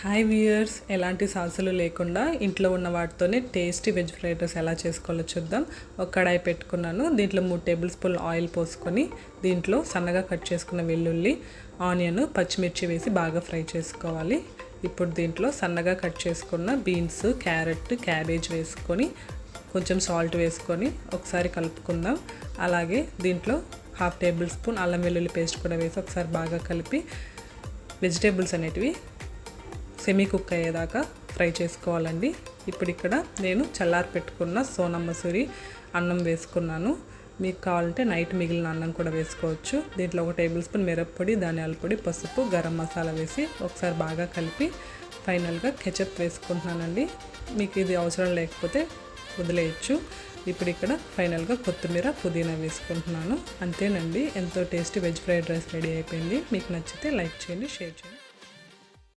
Hi viewers, ఎలాంటి సాసులు లేకుండా ఇంట్లో ఉన్న వాటితోనే టేస్టీ వెజ్ ఫ్రైడ్ రైస్ ఎలా చేసుకోవాలో చూద్దాం. ఒక కడాయి పెట్టుకున్నాను. దీంట్లో 3 టేబుల్ స్పూన్ ఆయిల్ పోసుకొని దీంట్లో సన్నగా కట్ చేసుకున్న వెల్లుల్లి, ఆనియన్, పచ్చిమిర్చి వేసి బాగా ఫ్రై చేసుకోవాలి. ఇప్పుడు దీంట్లో సన్నగా కట్ చేసుకున్న బీన్స్, క్యారెట్, క్యాబేజ్ వేసుకొని కొంచెం సాల్ట్ వేసుకొని ఒకసారి కలుపుకుందాం. అలాగే దీంట్లో 1/2 టేబుల్ స్పూన్ అల్లం వెల్లుల్లి పేస్ట్ కూడా వేసి ఒకసారి బాగా కలిపి వెజిటేబుల్స్ అనేటివి సెమీ కుక్ అయ్యేదాకా ఫ్రై చేసుకోవాలండి. ఇప్పుడు ఇక్కడ నేను చల్లారి పెట్టుకున్న సోనా మసూరి అన్నం వేసుకున్నాను. మీకు కావాలంటే నైట్ మిగిలిన అన్నం కూడా వేసుకోవచ్చు. దీంట్లో 1 టేబుల్ స్పూన్ మిరప్పొడి, ధనియాల పొడి, పసుపు, గరం మసాలా వేసి ఒకసారి బాగా కలిపి ఫైనల్గా కెచప్ వేసుకుంటున్నానండి. మీకు ఇది అవసరం లేకపోతే వదిలేయచ్చు. ఇప్పుడు ఇక్కడ ఫైనల్గా కొత్తిమీర, పుదీనా వేసుకుంటున్నాను. అంతేనండి, ఎంతో tasty veg fried rice ready అయిపోయింది. మీకు నచ్చితే లైక్ చేయండి, షేర్ చేయండి.